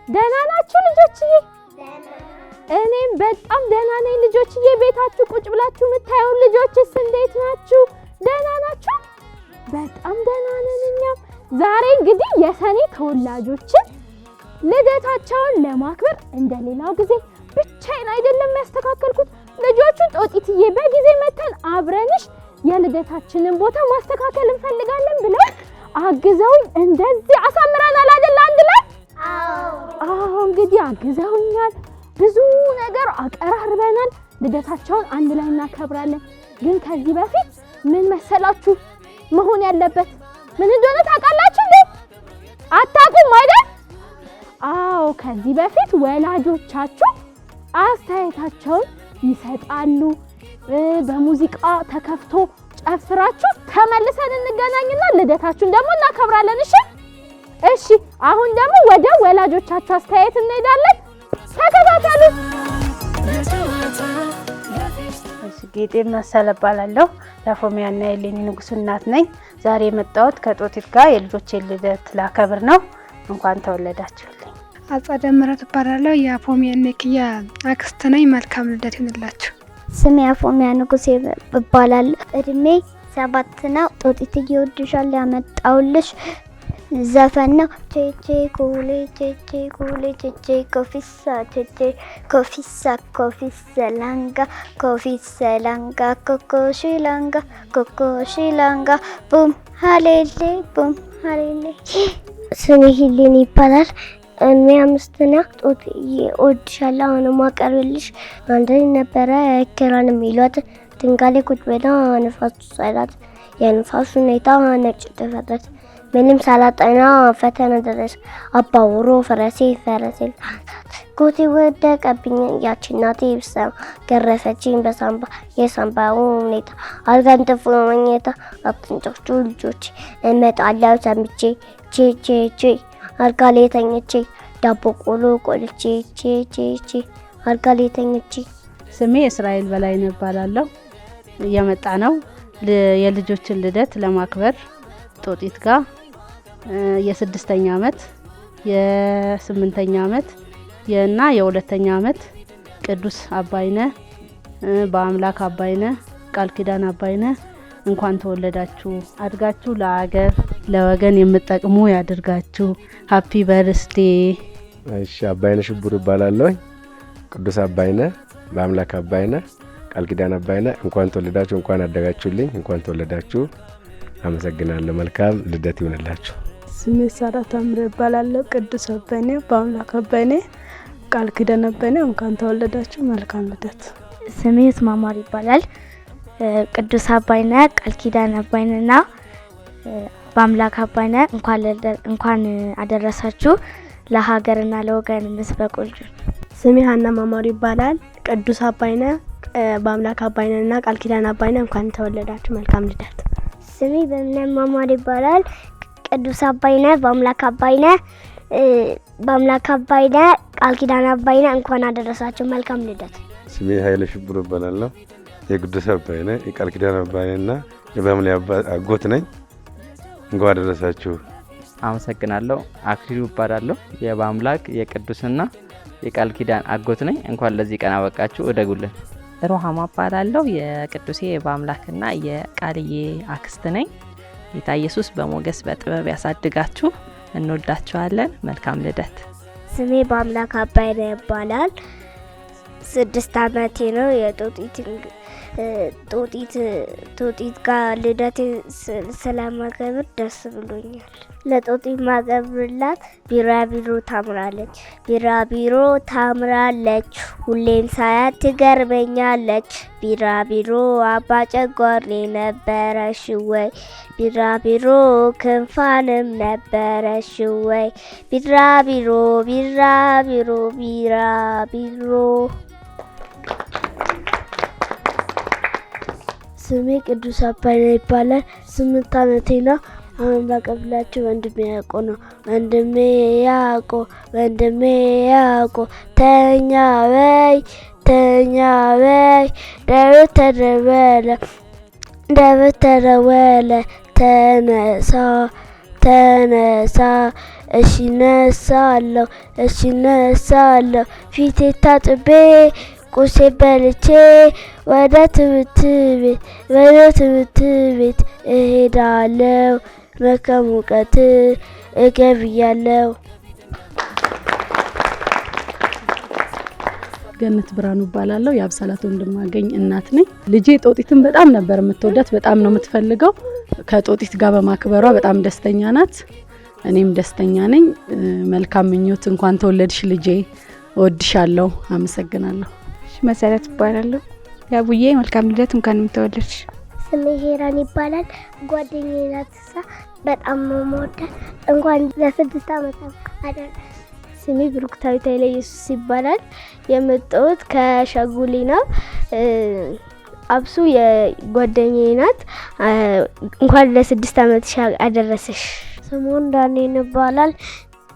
ደህና ናችሁ ልጆችዬ? እኔም በጣም ደህና ነኝ ልጆችዬ። ቤታችሁ ቁጭ ብላችሁ የምታዩ ልጆችስ እንዴት ናችሁ? ደህና ናችሁ? በጣም ደህና ነን እኛም። ዛሬ እንግዲህ የሰኔ ተወላጆችን ልደታቸውን ለማክበር እንደሌላው ጊዜ ብቻዬን አይደለም ያስተካከልኩት። ልጆቹ ጦጢትዬ በጊዜ መተን አብረንሽ የልደታችንን ቦታ ማስተካከል እንፈልጋለን ብለው አግዘውኝ እንደዚህ አሳምረናል አይደል? አንድ ላይ አዎ እንግዲህ አግዘውኛል። ብዙ ነገር አቀራርበናል። ልደታቸውን አንድ ላይ እናከብራለን። ግን ከዚህ በፊት ምን መሰላችሁ መሆን ያለበት? ምን እንደሆነ ታውቃላችሁ እንዴ? አታውቁም አይደል? አዎ ከዚህ በፊት ወላጆቻችሁ አስተያየታቸውን ይሰጣሉ። በሙዚቃ ተከፍቶ ጨፍራችሁ ተመልሰን እንገናኝና ልደታችሁን ደግሞ እናከብራለን። እሺ አሁን ደግሞ ወደ ወላጆቻችሁ አስተያየት እንሄዳለን። ተከታተሉ። ጌጤ መሰለ እባላለሁ። የአፎሚያና የሌኒ ንጉስ እናት ነኝ። ዛሬ የመጣሁት ከጦጢት ጋር የልጆቼን ልደት ላከብር ነው። እንኳን ተወለዳችሁልኝ። አጸደ ምህረት እባላለሁ። የአፎሚያና የኪያ አክስት ነኝ። መልካም ልደት ይሁንላችሁ። ስሜ አፎሚያ ንጉስ እባላለሁ። እድሜ 7 ነው። ጦጢት እወድሻለሁ ያመጣውልሽ ዘፈን ነው። ቼቼ ኩሌ ቼቼ ኩሌ ቼቼ ኮፊሳ ቼቼ ኮፊሳ ኮፊሳ ላንጋ ኮፊሳ ላንጋ ኮኮሺ ላንጋ ቡም ሃሌሌ ቡም ሃሌሌ። ስሜ ሂሊን ይባላል። እኔ 5 ነው። ጦጢት እወድሻለሁ አሁንም አቀርብልሽ አንዴ ነበረ ከራን የሚሏት ድንጋሌ ቁጭ ብላ ንፋሱ ሳይላት የንፋሱ ሁኔታ ነጭ ተፈጠረ። ምንም ሳላጠና ፈተና ደረሰ። አባውሮ ፈረሴ ጎቴ ወደቀብኝ ያቺ እናቴ ብሰማ ገረፈችኝ በሳምባ የሳምባው ሁኔታ አልጋንጥፎ መኝታ አትንጮቹ ልጆች እመጣለሁ ሰምቼ ቼ አልጋ ላይ ተኝቼ ዳቦ ቆሎ ቆልቼ ቼ አልጋ ላይ ተኝቼ። ስሜ እስራኤል በላይ እባላለሁ። እየመጣ ነው የልጆችን ልደት ለማክበር ጦጢት ጋር የ6ኛ አመት የ8ኛ አመት እና የ2ኛ አመት ቅዱስ አባይነ በአምላክ አባይነ ቃል ኪዳን አባይነ እንኳን ተወለዳችሁ። አድጋችሁ ለሀገር ለወገን የምትጠቅሙ ያድርጋችሁ። ሃፒ በርዝዴ። እሺ አባይነ ሽቡር እባላለሁ። ቅዱስ አባይነ በአምላክ አባይነ ቃል ኪዳን አባይነ እንኳን ተወለዳችሁ፣ እንኳን አደጋችሁልኝ፣ እንኳን ተወለዳችሁ። አመሰግናለሁ። መልካም ልደት ይሁንላችሁ። ስሜ ሳራ ታምረ እባላለሁ። ቅዱስ አባይነ በአምላክ አባይነ ቃል ኪዳን አባይነ እንኳን ተወለዳችሁ። መልካም ልደት። ስሜ ማማር ይባላል። ቅዱስ አባይነ ቃል ኪዳን አባይነና በአምላክ አባይነ እንኳን አደረሳችሁ ለሀገርና ለወገን መስበቁልኝ። ስሜ ሀና ማማር ይባላል። ቅዱስ አባይነ በአምላክ አባይነና ቃል ኪዳን አባይነ እንኳን ተወለዳችሁ። መልካም ልደት። ስሜ በእምነት ማማር ይባላል። ቅዱስ አባይነ በአምላክ አባይነ ቃል ኪዳን አባይነ እንኳን አደረሳችሁ። መልካም ልደት። ስሜ ኃይለ ሽቡር እባላለሁ። የቅዱስ አባይነ የቃል ኪዳን አባይነና የበአምላክ አጎት ነኝ። እንኳን አደረሳችሁ። አመሰግናለሁ። አክሊሉ እባላለሁ። የበአምላክ የቅዱስና የቃል ኪዳን አጎት ነኝ። እንኳን ለዚህ ቀን አበቃችሁ። እደጉልን። ሮሃማ እባላለሁ። የቅዱሴ በአምላክና የቃልዬ አክስት ነኝ። ጌታ ኢየሱስ በሞገስ በጥበብ ያሳድጋችሁ። እንወዳችኋለን። መልካም ልደት። ስሜ በአምላክ አባይነ ይባላል። 6 አመቴ ነው። ጦጢት ጋር ልደት ስለማከብር ደስ ብሎኛል። ለጦጢት ማከብርላት ቢራቢሮ ታምራለች ሁሌም ሳያት ትገርመኛለች። ቢራቢሮ አባ ጨጓሬ ነበረሽ ወይ? ቢራቢሮ ክንፋንም ነበረሽ ወይ? ቢራቢሮ ስሜ ቅዱስ አባይነ ይባላል። 8 አመቴ ነው። አሁን ባቀብላችሁ ወንድሜ ያቆ ተኛ በይ ደብተር ተረወለ ተነሳ እሺ ነሳለሁ፣ እሺ ነሳለሁ። ፊቴ ታጥቤ ቁርሴ በልቼ ወደ ትምህርት ቤት እሄዳለሁ። መልካም እውቀት እገብያለሁ። ገነት ብርሃኑ እባላለሁ። የአብሳላት ወንድማገኝ እናት ነኝ። ልጄ ጦጢትን በጣም ነበር የምትወዳት፣ በጣም ነው የምትፈልገው። ከጦጢት ጋር በማክበሯ በጣም ደስተኛ ናት። እኔም ደስተኛ ነኝ። መልካም ምኞት። እንኳን ተወለድሽ ልጄ፣ እወድሻለሁ። አመሰግናለሁ። መሰረት እባላለሁ። ያቡዬ መልካም ልደት፣ እንኳን ተወለድሽ። ስሜ ሄራን ይባላል። ጓደኛዬ ናት። በጣም ነው የምወዳት። እንኳን ለ6 ዓመት አደረሰ። ስሜ ብሩክታዊት ኃይለ ኢየሱስ ይባላል። የመጣሁት ከሸጉሊ ነው። አብሱ የጓደኛዬ ናት። እንኳን ለ6 ዓመት አደረሰሽ። ስሙን ዳንኤል ይባላል።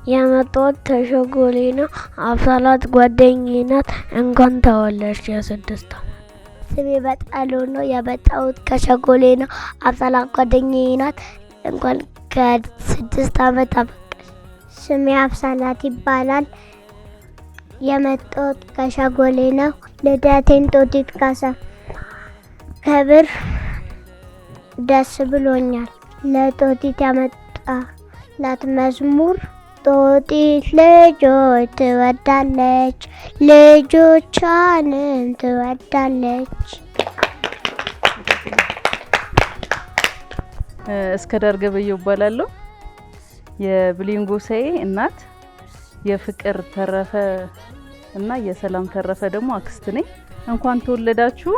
የመጣሁት ከሸጎሌ ነው። አብሳላት ጓደኛዬ ናት። እንኳን ተወለድሽ የ6 ዓመት። ስሜ በጣሉ ነው። የመጣሁት ከሸጎሌ ነው። አብሳላት ጓደኛዬ ናት። እንኳን ከ6 ዓመት አበቃሽ። ስሜ አብሳላት ይባላል። የመጣሁት ከሸጎሌ ነው። ልደቴን ጦጢት ካሳ ከብር ደስ ብሎኛል። ለጦጢት ያመጣላት መዝሙር ጦጢት ልጆች ትወዳለች፣ ልጆቿንም ትወዳለች። እስከዳር ገበየው እባላለሁ። የብሌን ጎሳዬ እናት፣ የፍቅር ተረፈ እና የሰላም ተረፈ ደግሞ አክስት ነኝ። እንኳን ተወለዳችሁ።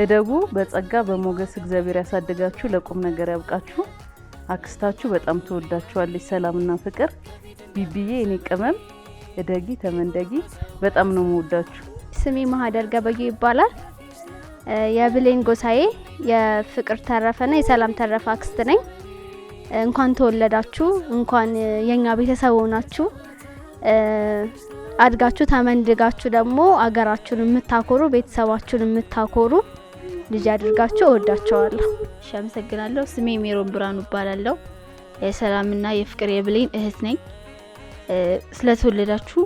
እደጉ፣ በጸጋ በሞገስ እግዚአብሔር ያሳድጋችሁ፣ ለቁም ነገር ያብቃችሁ። አክስታችሁ በጣም ተወዳችኋለች። ሰላምና ፍቅር። ቢቢዬ እኔ ቅመም፣ እደጊ ተመንደጊ፣ በጣም ነው የምወዳችሁ። ስሜ ማህደር ገበየው ይባላል። የብሌን ጎሳዬ የፍቅር ተረፈና የሰላም ተረፈ አክስት ነኝ። እንኳን ተወለዳችሁ። እንኳን የኛ ቤተሰብ ሆናችሁ አድጋችሁ ተመንድጋችሁ ደግሞ አገራችሁን የምታኮሩ ቤተሰባችሁን የምታኮሩ ልጅ አድርጋችሁ እወዳቸዋለሁ። እሺ፣ አመሰግናለሁ። ስሜ ሜሮን ብርሃኑ እባላለሁ። የሰላምና የፍቅር የብሌን እህት ነኝ። ስለተወለዳችሁ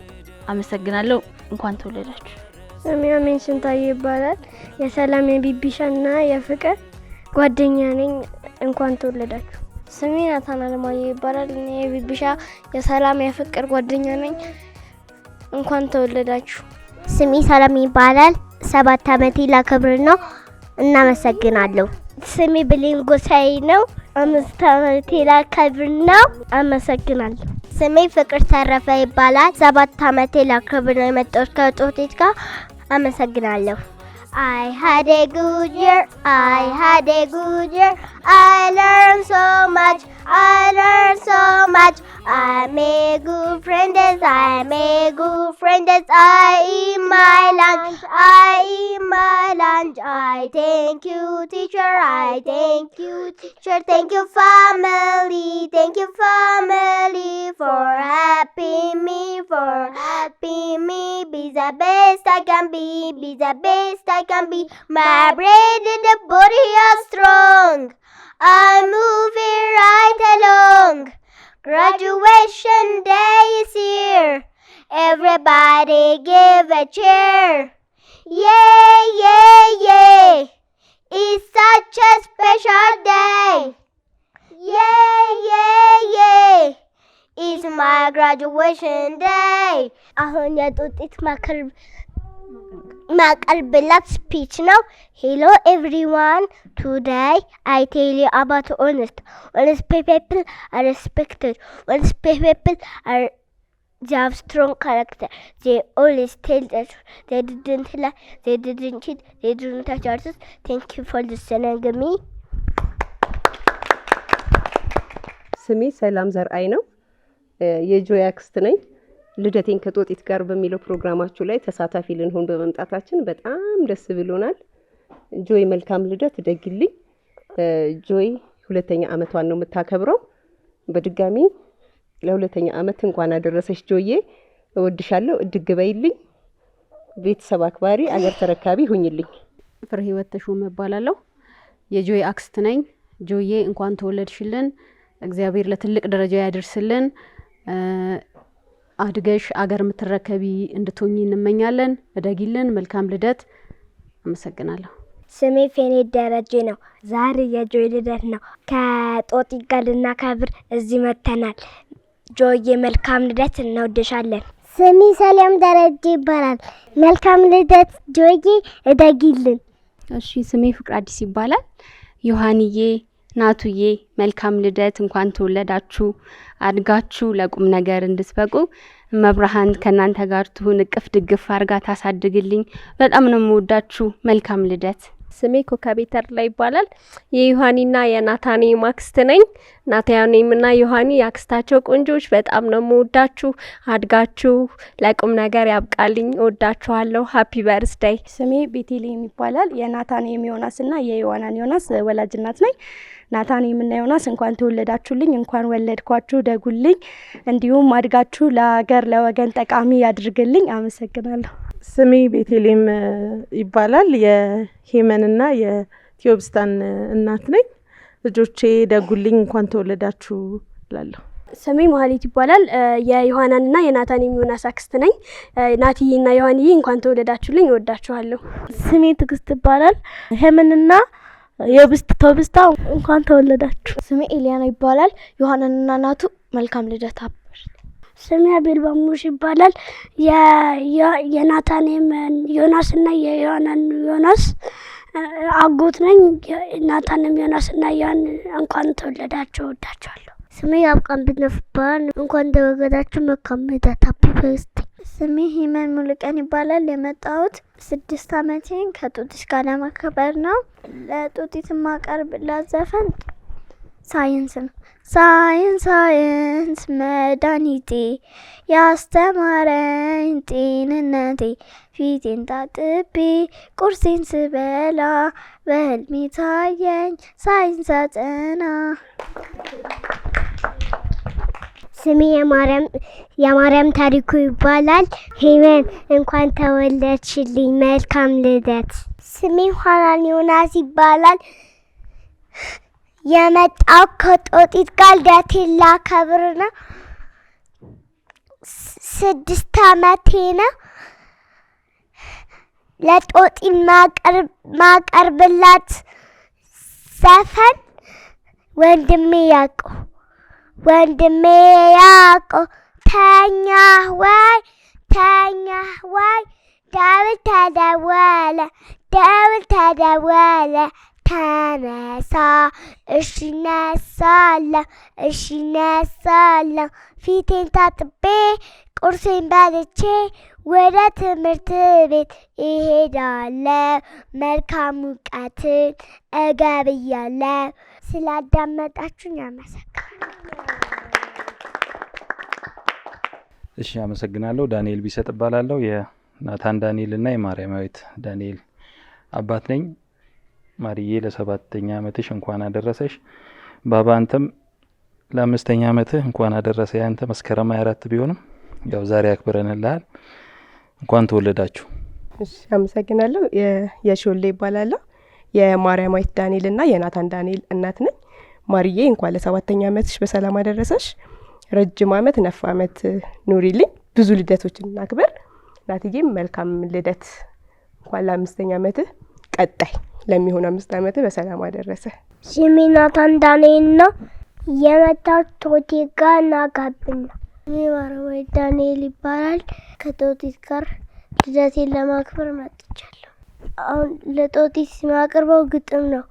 አመሰግናለሁ። እንኳን ተወለዳችሁ። ስሜ አሜን ስንታዬ ይባላል። የሰላም የቢቢሻና የፍቅር ጓደኛ ነኝ። እንኳን ተወለዳችሁ። ስሜ ናታን አለማየ ይባላል። እኔ የቢቢሻ የሰላም የፍቅር ጓደኛ ነኝ። እንኳን ተወለዳችሁ። ስሜ ሰላም ይባላል። 7 ዓመቴ ላከብር ነው። እናመሰግናለሁ። ስሜ ብሌን ጎሳዬ ነው። 5 ዓመቴ ላከብር ነው። አመሰግናለሁ። ስሜ ፍቅር ተረፈ ይባላል። 7 ዓመቴ ላከብር ነው። የመጣሁት ከጦጢት ጋር። አመሰግናለሁ። I had a good year, I had a good year, I learned so much, I learned so much, I made good friends, I made good friends, I eat my lunch, I eat my lunch, I thank you teacher, I thank you teacher, thank you family, for helping me, be the best I can be, the best I can be. My brain and the body are strong. I'm moving right along. Graduation day is here. Everybody give a cheer. Yeah, yeah, yeah. It's such a special day. Yeah, yeah, yeah. It's my graduation day. አሁን የጦጢት ማቀርብላት ስፒች ነው። Hello everyone, today I tell you about honest people are respected, honest people are they have strong character, they always tell the truth, they didn't lie, they didn't cheat, they didn't touch others. Thank you for listening to me. ስሜ ሰላም ዘርአይ ነው። የጆይ አክስት ነኝ። ልደቴን ከጦጢት ጋር በሚለው ፕሮግራማችሁ ላይ ተሳታፊ ልንሆን በመምጣታችን በጣም ደስ ብሎናል። ጆይ መልካም ልደት ደግልኝ። ጆይ 2ኛ ዓመቷን ነው የምታከብረው። በድጋሚ ለ2ኛ ዓመት እንኳን አደረሰሽ ጆዬ። እወድሻለሁ። እድግ በይልኝ። ቤተሰብ አክባሪ፣ አገር ተረካቢ ሁኝልኝ። ፍሬ ህይወት ተሾመ እባላለሁ። የጆይ አክስት ነኝ። ጆዬ እንኳን ተወለድሽልን። እግዚአብሔር ለትልቅ ደረጃ ያደርስልን። አድገሽ አገር ምትረከቢ እንድትሆኚ እንመኛለን። እደጊልን። መልካም ልደት። አመሰግናለሁ። ስሜ ፌኔት ደረጀ ነው። ዛሬ የጆይ ልደት ነው። ከጦጢ ጋር ልናከብር እዚህ መጥተናል። ጆዬ መልካም ልደት፣ እንወድሻለን። ስሜ ሰላም ደረጀ ይባላል። መልካም ልደት ጆዬ፣ እደጊልን። እሺ ስሜ ፍቅር አዲስ ይባላል። ዮሐንዬ ናቱዬ መልካም ልደት፣ እንኳን ተወለዳችሁ። አድጋችሁ ለቁም ነገር እንድትበቁ መብርሃን ከናንተ ጋር ትሁን። እቅፍ ድግፍ አርጋ ታሳድግልኝ። በጣም ነው የምወዳችሁ። መልካም ልደት። ስሜ ኮከቤ ተድላ ይባላል። የዮሐኒና የናታኔ አክስት ነኝ። ናታኔምና ዮሐኒ ያክስታቸው ቆንጆች፣ በጣም ነው የምወዳችሁ። አድጋችሁ ለቁም ነገር ያብቃልኝ። እወዳችኋለሁ። ሃፒ በርዝዴይ። ስሜ ቤቴሌም ይባላል። የናታኔም ዮናስና የዮሐናን ዮናስ ወላጅ እናት ነኝ። ናታኔምና ዮናስ እንኳን ተወለዳችሁልኝ፣ እንኳን ወለድኳችሁ፣ ደጉልኝ። እንዲሁም አድጋችሁ ለሀገር ለወገን ጠቃሚ ያድርግልኝ። አመሰግናለሁ። ስሜ ቤቴሌም ይባላል። የሄመንና የቲዮብስታን እናት ነኝ። ልጆቼ ደጉልኝ፣ እንኳን ተወለዳችሁ እላለሁ። ስሜ መሀሌት ይባላል። የዮሐናንና የናታኔም ዮናስ አክስት ነኝ። ናቲዬና ዮሐንዬ እንኳን ተወለዳችሁልኝ፣ እወዳችኋለሁ። ስሜ ትግስት ይባላል። ሄመንና የቶብስታ እንኳን ተወለዳችሁ። ስሜ ኤሊያና ይባላል። ዮሐናንና ናቱ መልካም ልደት። ስሜ አቤል ባሙሽ ይባላል። የናታኔም ዮናስና የዮሐናን ዮናስ አጎት ነኝ። ናታኔም ዮናስና ያን እንኳን ተወለዳችሁ፣ እወዳችኋለሁ። ስሜ ያብቃን ብነፍ ይባላል። እንኳን ተወለዳችሁ፣ መልካም ልደት። ሃፒ በርዝዴይ። ስሜ ሂመን ሙሉቀን ይባላል። የመጣሁት 6 ዓመቴን ከጦጢት ጋር ለማክበር ነው። ለጦጢት ማቀርብላት ዘፈን ሳይንስ ነው። ሳይንስ ሳይንስ መድኃኒቴ ያስተማረኝ ጤንነቴ ፊቴን ታጥቤ ቁርሴን ስበላ በህልሜ ታየኝ ሳይንስ አጠና። ስሜ የማርያም ታሪኩ ይባላል። ሄመን እንኳን ተወለድሽልኝ፣ መልካም ልደት። ስሜ ዮሐናን ዮናስ ይባላል። የመጣው ከጦጢት ጋር ልደቴን ላከብር ነው። 6 ዓመቴ ነው። ለጦጢት ማቀርብላት ዘፈን ወንድሜ ያዕቆብ ተኛህ ወይ ደውል ተደወለ ተነሳ እሺ እነሳለሁ ፊቴን ታጥቤ ቁርሴን በልቼ ወደ ትምህርት ቤት እሄዳለሁ። መልካም እውቀትን እገብያለሁ። ስላዳመጣችሁኝ አመሰግናለሁ። እሺ አመሰግናለሁ። ዳንኤል ቢሰጥ እባላለሁ። የናታን ዳንኤል እና የማርያማዊት ዳንኤል አባት ነኝ። ማርዬ ለ7ኛ ዓመትሽ እንኳን አደረሰሽ። ባባ አንተም ለ5ኛ ዓመትህ እንኳን አደረሰ። ያንተ መስከረም 24 ቢሆንም ያው ዛሬ አክብረንልሃል። እንኳን ተወለዳችሁ። እሺ አመሰግናለሁ። የሾሌ ይባላለሁ። የማርያማዊት ዳንኤል እና የናታን ዳንኤል እናት ነኝ። ማርዬ እንኳን ለ7ኛ ዓመትሽ በሰላም አደረሰሽ። ረጅም ዓመት ነፍ ዓመት ኑሪልኝ። ብዙ ልደቶችን እናክብር። ናትዬም መልካም ልደት። እንኳን ለ5ኛ ዓመትህ ቀጣይ ለሚሆን 5 ዓመት በሰላም አደረሰ። ስሜ ናታን ዳንኤል ነው። የመጣሁት ጦጢት ጋር እናከብር ነው። ስሜ ማርያማዊት ዳንኤል ይባላል። ከጦጢት ጋር ልደቴን ለማክበር መጥቻለሁ። አሁን ለጦጢት ማቀርበው ግጥም ነው።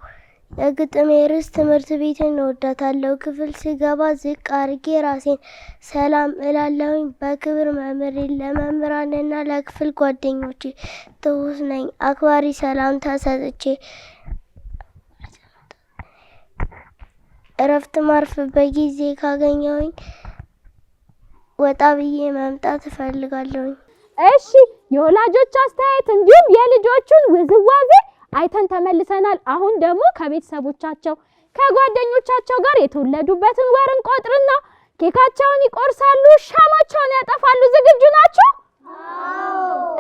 የግጥሜ ርዕስ ትምህርት ቤትን እወዳታለሁ። ክፍል ስገባ ዝቅ አርጌ ራሴን ሰላም እላለሁኝ። በክብር መምህሬን ለመምህራንና ለክፍል ጓደኞቼ ትሁት ነኝ አክባሪ ሰላምታ ሰጥቼ እረፍት ማርፍበት ጊዜ ካገኘሁኝ ወጣ ብዬ መምጣት እፈልጋለሁኝ። እሺ የወላጆች አስተያየት እንዲሁም የልጆቹን ውዝዋዜ አይተን ተመልሰናል። አሁን ደግሞ ከቤተሰቦቻቸው ከጓደኞቻቸው ጋር የተወለዱበትን ወር እንቆጥርና ኬካቸውን ይቆርሳሉ፣ ሻማቸውን ያጠፋሉ። ዝግጁ ናችሁ?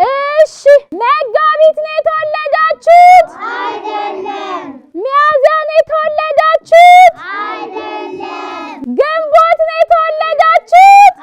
እሺ። መጋቢት ነው የተወለዳችሁት? አይደለም። ሚያዝያ ነው የተወለዳችሁት? አይደለም። ግንቦት ነው የተወለዳችሁት?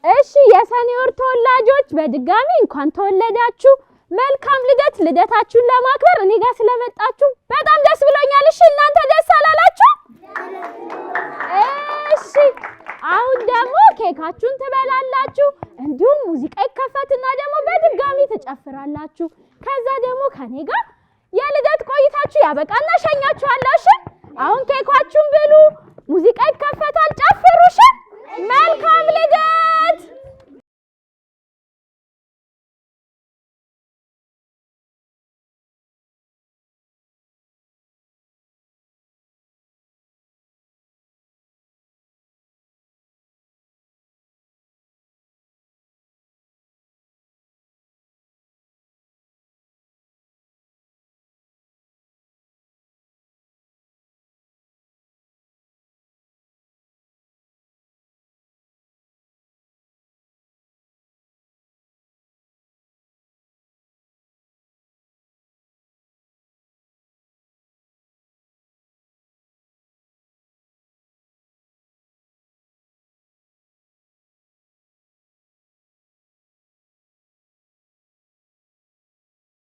እሺ የሰኔ ወር ተወላጆች በድጋሚ እንኳን ተወለዳችሁ። መልካም ልደት። ልደታችሁን ለማክበር እኔ ጋር ስለመጣችሁ በጣም ደስ ብሎኛል። እሺ እናንተ ደስ አላላችሁ? እሺ አሁን ደግሞ ኬካችሁን ትበላላችሁ፣ እንዲሁም ሙዚቃ ይከፈትና ደግሞ በድጋሚ ትጨፍራላችሁ። ከዛ ደግሞ ከኔ ጋር የልደት ቆይታችሁ ያበቃና ሸኛችኋለሁ። እሺ አሁን ኬካችሁን ብሉ፣ ሙዚቃ ይከፈታል፣ ጨፍሩ። እሺ መልካም ልደት።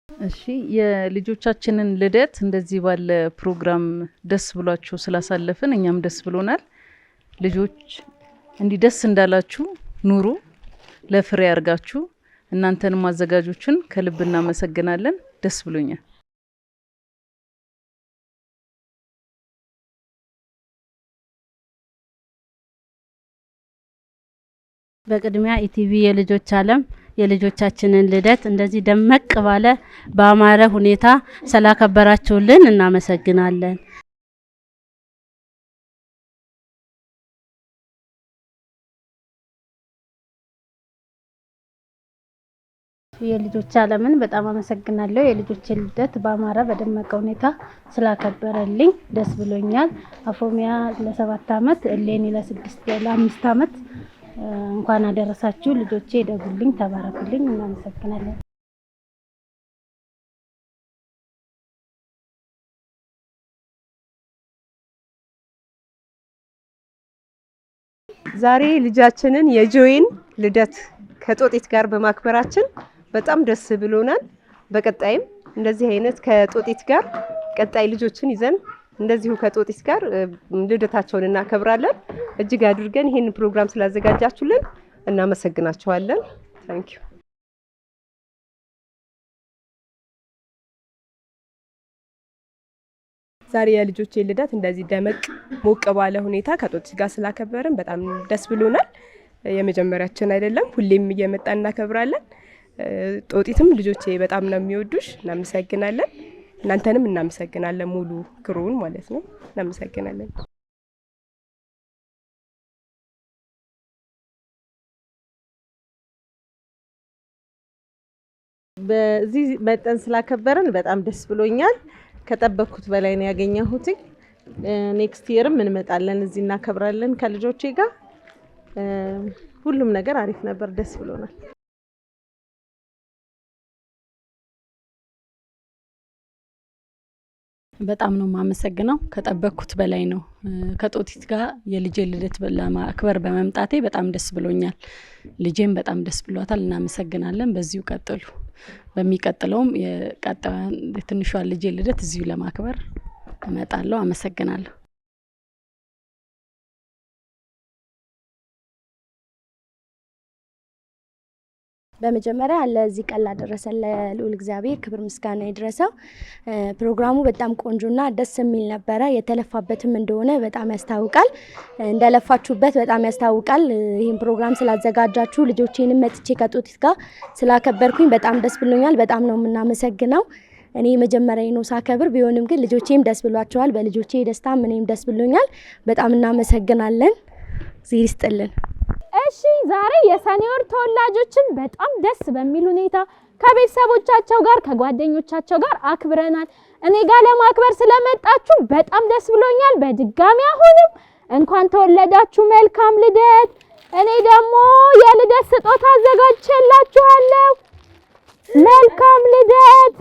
እሺ የልጆቻችንን ልደት እንደዚህ ባለ ፕሮግራም ደስ ብሏችሁ ስላሳለፍን እኛም ደስ ብሎናል። ልጆች እንዲህ ደስ እንዳላችሁ ኑሩ፣ ለፍሬ ያርጋችሁ። እናንተንም አዘጋጆችን ከልብ እናመሰግናለን። ደስ ብሎኛል። በቅድሚያ ኢቲቪ የልጆች ዓለም የልጆቻችንን ልደት እንደዚህ ደመቅ ባለ በአማረ ሁኔታ ስላከበራችሁልን እናመሰግናለን። የልጆች ዓለምን በጣም አመሰግናለሁ። የልጆችን ልደት በአማረ በደመቀ ሁኔታ ስላከበረልኝ ደስ ብሎኛል። አፎሚያ ለ7 አመት፣ እሌኒ ለ5 አመት እንኳን አደረሳችሁ። ልጆቼ ደጉልኝ፣ ተባረኩልኝ። እናመሰግናለን። ዛሬ ልጃችንን የጆይን ልደት ከጦጢት ጋር በማክበራችን በጣም ደስ ብሎናል። በቀጣይም እንደዚህ አይነት ከጦጢት ጋር ቀጣይ ልጆችን ይዘን እንደዚሁ ከጦጢት ጋር ልደታቸውን እናከብራለን። እጅግ አድርገን ይሄን ፕሮግራም ስላዘጋጃችሁልን እናመሰግናችኋለን። ታንክ ዩ። ዛሬ የልጆቼ ልደት እንደዚህ ደመቅ ሞቅ ባለ ሁኔታ ከጦጢት ጋር ስላከበርን በጣም ደስ ብሎናል። የመጀመሪያችን አይደለም፣ ሁሌም እየመጣን እናከብራለን። ጦጢትም ልጆቼ በጣም ነው የሚወዱሽ። እናመሰግናለን። እናንተንም እናመሰግናለን፣ ሙሉ ክሩን ማለት ነው። እናመሰግናለን። በዚህ መጠን ስላከበረን በጣም ደስ ብሎኛል። ከጠበቅኩት በላይ ነው ያገኘሁት። ኔክስት ይርም እንመጣለን፣ እዚህ እናከብራለን ከልጆቼ ጋር። ሁሉም ነገር አሪፍ ነበር፣ ደስ ብሎናል። በጣም ነው የማመሰግነው። ከጠበቅኩት በላይ ነው። ከጦጢት ጋር የልጄ ልደት ለማክበር በመምጣቴ በጣም ደስ ብሎኛል። ልጄም በጣም ደስ ብሏታል። እናመሰግናለን። በዚሁ ቀጥሉ። በሚቀጥለውም የትንሿን ልጄ ልደት እዚሁ ለማክበር እመጣለሁ። አመሰግናለሁ። በመጀመሪያ ለዚህ ቀን ላደረሰን ለልዑል እግዚአብሔር ክብር ምስጋና ይድረሰው። ፕሮግራሙ በጣም ቆንጆና ደስ የሚል ነበረ። የተለፋበትም እንደሆነ በጣም ያስታውቃል። እንደለፋችሁበት በጣም ያስታውቃል። ይህን ፕሮግራም ስላዘጋጃችሁ ልጆቼንም መጥቼ ከጦጢት ጋር ስላከበርኩኝ በጣም ደስ ብሎኛል። በጣም ነው የምናመሰግነው። እኔ መጀመሪያ ነው ሳከብር፣ ቢሆንም ግን ልጆቼም ደስ ብሏቸዋል። በልጆቼ ደስታ እኔም ደስ ብሎኛል። በጣም እናመሰግናለን። እግዚአብሔር ይስጥልን። እሺ ዛሬ የሰኔ ወር ተወላጆችን በጣም ደስ በሚል ሁኔታ ከቤተሰቦቻቸው ጋር ከጓደኞቻቸው ጋር አክብረናል። እኔ ጋር ለማክበር ስለመጣችሁ በጣም ደስ ብሎኛል። በድጋሚ አሁንም እንኳን ተወለዳችሁ፣ መልካም ልደት። እኔ ደግሞ የልደት ስጦታ አዘጋጅቼላችኋለሁ። መልካም ልደት።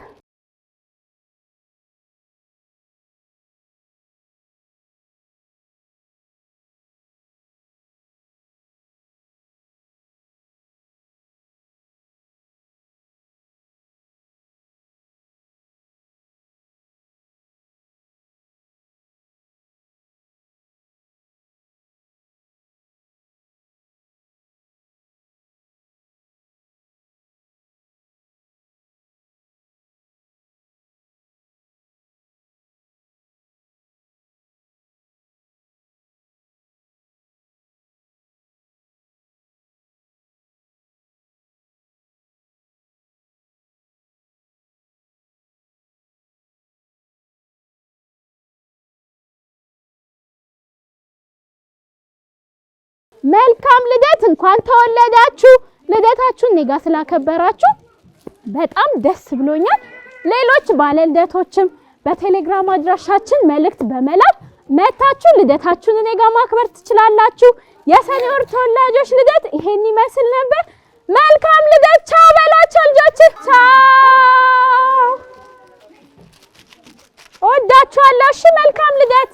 መልካም ልደት፣ እንኳን ተወለዳችሁ። ልደታችሁን እኔ ጋር ስላከበራችሁ በጣም ደስ ብሎኛል። ሌሎች ባለልደቶችም በቴሌግራም አድራሻችን መልእክት በመላክ መታችሁ ልደታችሁን እኔ ጋር ማክበር ትችላላችሁ። የሰኔ ወር ተወላጆች ልደት ይሄን ይመስል ነበር። መልካም ልደት። ቻው በሏቸው ልጆች። ቻው፣ ወዳችኋለሁ። እሺ፣ መልካም ልደት።